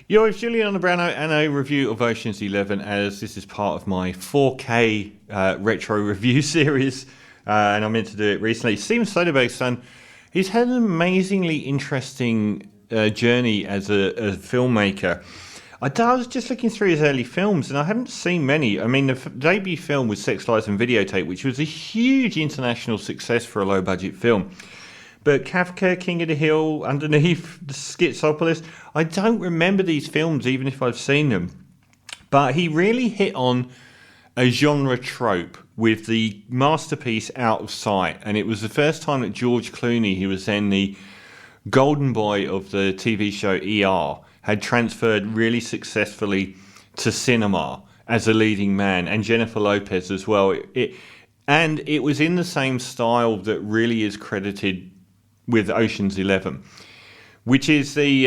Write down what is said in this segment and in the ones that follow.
You're with Julian Brown and a review of Ocean's 11, as this is part of my 4K retro review series, and I meant to do it recently. Steven Soderbergh's son, he's had an amazingly interesting journey as a filmmaker. I was just looking through his early films, and I haven't seen many. I mean, the debut film was Sex, Lies and Videotape, which was a huge international success for a low-budget film. But Kafka, King of the Hill, Underneath, Schizopolis, I don't remember these films, even if I've seen them. But he really hit on a genre trope with the masterpiece Out of Sight. And it was the first time that George Clooney, who was then the golden boy of the TV show ER, had transferred really successfully to cinema as a leading man, and Jennifer Lopez as well. And it was in the same style that really is credited with Ocean's 11, which is the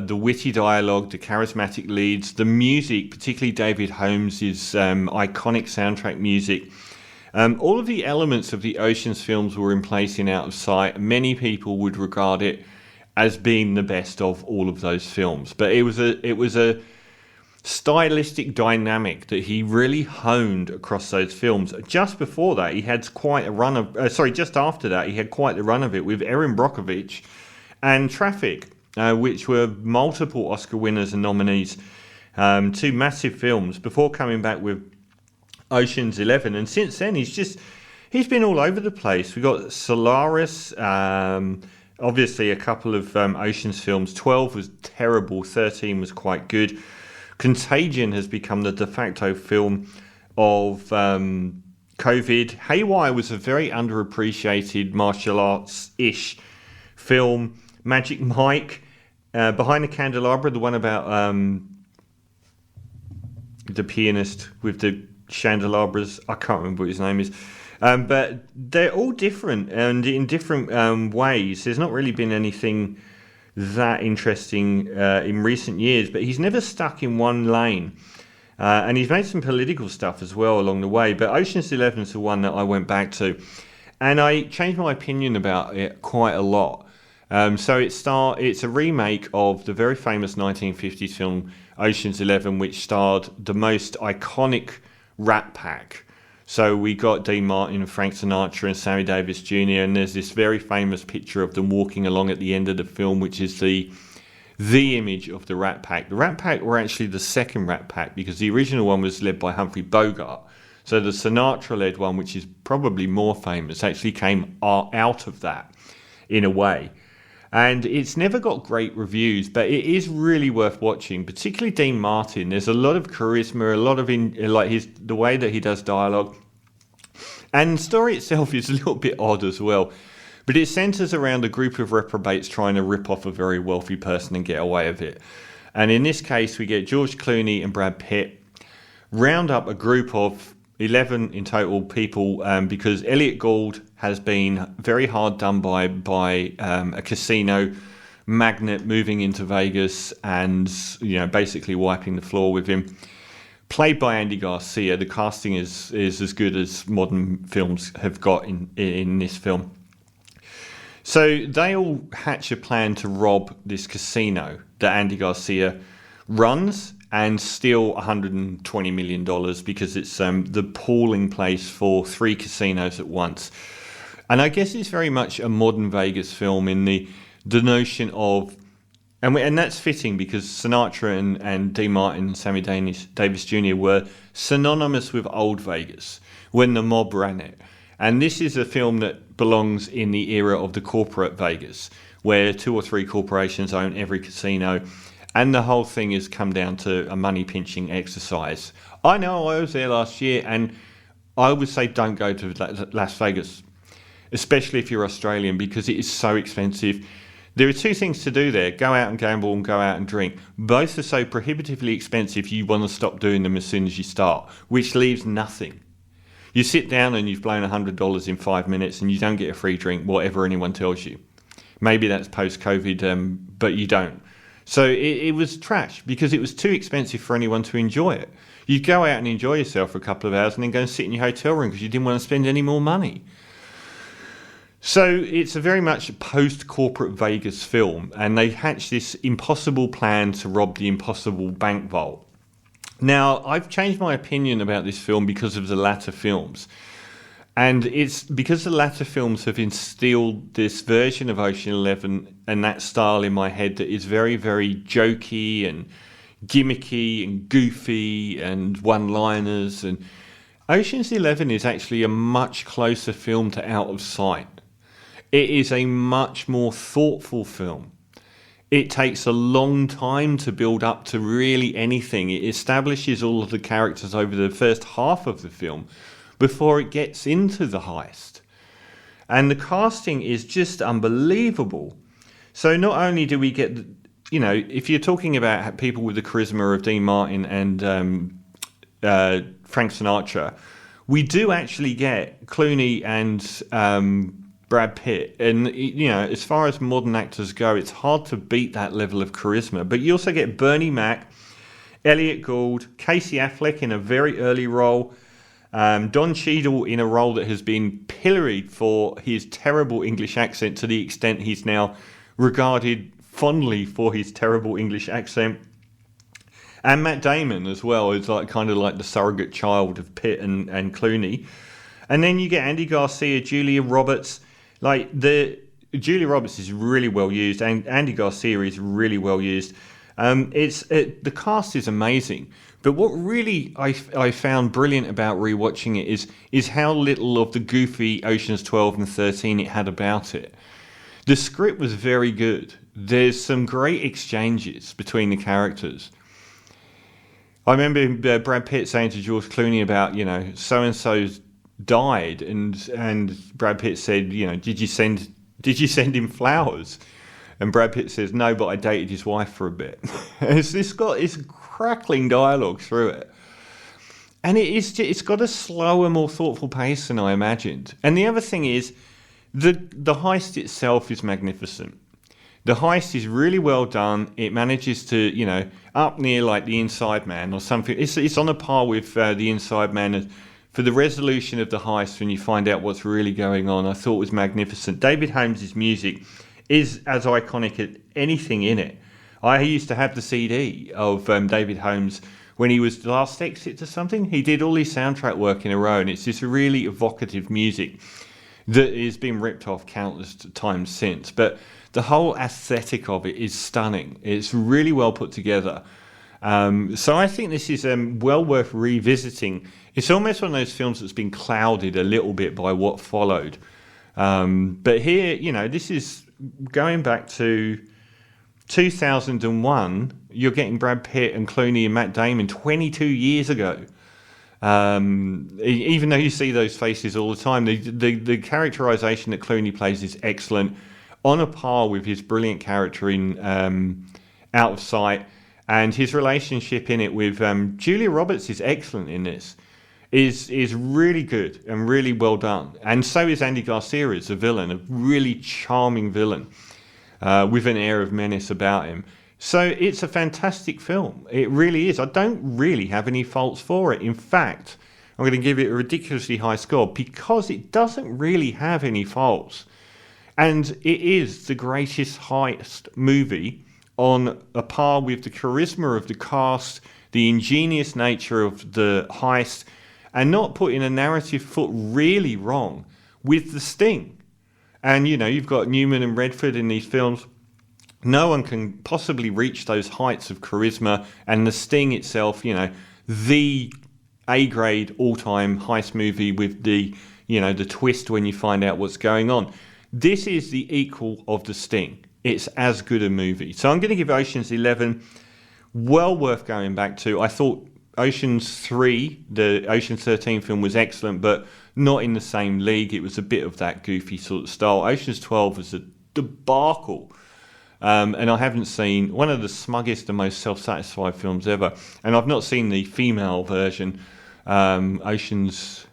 witty dialogue, the charismatic leads, the music, particularly David Holmes' iconic soundtrack music. All of the elements of the Ocean's films were in place in Out of Sight. Many people would regard it as being the best of all of those films, but it was a stylistic dynamic that he really honed across those films. Just before that, he had quite a run of... just after that, he had quite the run of it with Erin Brockovich and Traffic, which were multiple Oscar winners and nominees. Two massive films before coming back with Ocean's 11. And since then, he's been all over the place. We got Solaris, obviously a couple of Ocean's films. 12 was terrible, 13 was quite good. Contagion has become the de facto film of COVID. Haywire was a very underappreciated martial arts-ish film. Magic Mike, Behind the Candelabra, the one about the pianist with the candelabras. I can't remember what his name is. But they're all different and in different ways. There's not really been anything that interesting in recent years, but he's never stuck in one lane. And he's made some political stuff as well along the way. But Ocean's 11 is the one that I went back to. And I changed my opinion about it quite a lot. So it's a remake of the very famous 1950s film Ocean's 11, which starred the most iconic Rat Pack. So we got Dean Martin and Frank Sinatra and Sammy Davis Jr. And there's this very famous picture of them walking along at the end of the film, which is the image of the Rat Pack. The Rat Pack were actually the second Rat Pack, because the original one was led by Humphrey Bogart. So the Sinatra-led one, which is probably more famous, actually came out of that in a way. And it's never got great reviews, but it is really worth watching, particularly Dean Martin. There's a lot of charisma, a lot of the way that he does dialogue. And the story itself is a little bit odd as well. But it centers around a group of reprobates trying to rip off a very wealthy person and get away with it. And in this case, we get George Clooney and Brad Pitt round up a group of 11 in total people, because Elliot Gould has been very hard done by a casino magnate moving into Vegas and basically wiping the floor with him. Played by Andy Garcia. The casting is as good as modern films have got in this film. So they all hatch a plan to rob this casino that Andy Garcia runs and steal $120 million, because it's the pooling place for 3 casinos at once. And I guess it's very much a modern Vegas film in the notion of... And that's fitting, because Sinatra and Dean Martin and Sammy Davis Jr. were synonymous with old Vegas when the mob ran it. And this is a film that belongs in the era of the corporate Vegas, where 2 or 3 corporations own every casino. And the whole thing has come down to a money-pinching exercise. I know I was there last year, and I would say don't go to Las Vegas, especially if you're Australian, because it is so expensive. There are 2 things to do there: go out and gamble and go out and drink. Both are so prohibitively expensive you want to stop doing them as soon as you start, which leaves nothing. You sit down and you've blown $100 in 5 minutes and you don't get a free drink, whatever anyone tells you. Maybe that's post-COVID, but you don't. So it was trash, because it was too expensive for anyone to enjoy it. You'd go out and enjoy yourself for a couple of hours and then go and sit in your hotel room because you didn't want to spend any more money. So it's a very much post-corporate Vegas film, and they hatched this impossible plan to rob the impossible bank vault. Now, I've changed my opinion about this film because of the latter films. And it's because the latter films have instilled this version of Ocean 11 and that style in my head that is very, very jokey and gimmicky and goofy and one-liners. And Ocean's 11 is actually a much closer film to Out of Sight. It is a much more thoughtful film. It takes a long time to build up to really anything. It establishes all of the characters over the first half of the film before it gets into the heist. And the casting is just unbelievable. So not only do we get, if you're talking about people with the charisma of Dean Martin and Frank Sinatra, we do actually get Clooney and Brad Pitt. And, as far as modern actors go, it's hard to beat that level of charisma. But you also get Bernie Mac, Elliot Gould, Casey Affleck in a very early role, Don Cheadle in a role that has been pilloried for his terrible English accent to the extent he's now regarded fondly for his terrible English accent. And Matt Damon as well is kind of like the surrogate child of Pitt and Clooney. And then you get Andy Garcia, Julia Roberts. Julia Roberts is really well used, and Andy Garcia is really well used. The cast is amazing. But what really I found brilliant about rewatching it is how little of the goofy Oceans 12 and 13 it had about it. The script was very good. There's some great exchanges between the characters. I remember Brad Pitt saying to George Clooney about, so-and-so's died, and Brad Pitt said, did you send him flowers? And Brad Pitt says, no, but I dated his wife for a bit. It's got crackling dialogue through it. And it's got a slower, more thoughtful pace than I imagined. And the other thing is, the heist itself is magnificent. The heist is really well done. It manages to, up near like The Inside Man or something. It's on a par with The Inside Man for the resolution of the heist when you find out what's really going on. I thought was magnificent. David Holmes' music is as iconic as anything in it. I used to have the CD of David Holmes when he was Last Exit or something. He did all his soundtrack work in a row, and it's this really evocative music that has been ripped off countless times since. But the whole aesthetic of it is stunning. It's really well put together. So I think this is well worth revisiting. It's almost one of those films that's been clouded a little bit by what followed. But here, this is going back to 2001. You're getting Brad Pitt and Clooney and Matt Damon 22 years ago. Even though you see those faces all the time, the characterization that Clooney plays is excellent, on a par with his brilliant character in Out of Sight, and his relationship in it with Julia Roberts is excellent in this. Is really good and really well done. And so is Andy Garcia as a villain, a really charming villain with an air of menace about him. So it's a fantastic film. It really is. I don't really have any faults for it. In fact, I'm going to give it a ridiculously high score because it doesn't really have any faults. And it is the greatest heist movie on a par with the charisma of the cast, the ingenious nature of the heist, and not putting a narrative foot really wrong with the sting. And, you've got Newman and Redford in these films. No one can possibly reach those heights of charisma, and the sting itself, the A-grade all-time heist movie with the twist when you find out what's going on. This is the equal of the sting. It's as good a movie. So I'm going to give Ocean's 11 well worth going back to. I thought Ocean's 3, the Ocean's 13 film, was excellent, but not in the same league. It was a bit of that goofy sort of style. Ocean's 12 was a debacle. And I haven't seen one of the smuggest and most self-satisfied films ever. And I've not seen the female version, Ocean's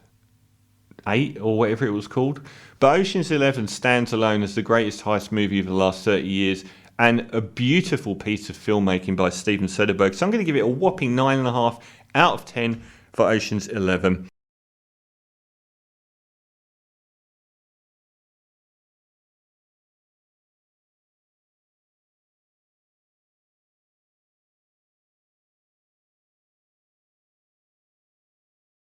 8 or whatever it was called. But Ocean's 11 stands alone as the greatest heist movie of the last 30 years, and a beautiful piece of filmmaking by Steven Soderbergh. So I'm going to give it a whopping 9.5 out of 10 for Ocean's 11.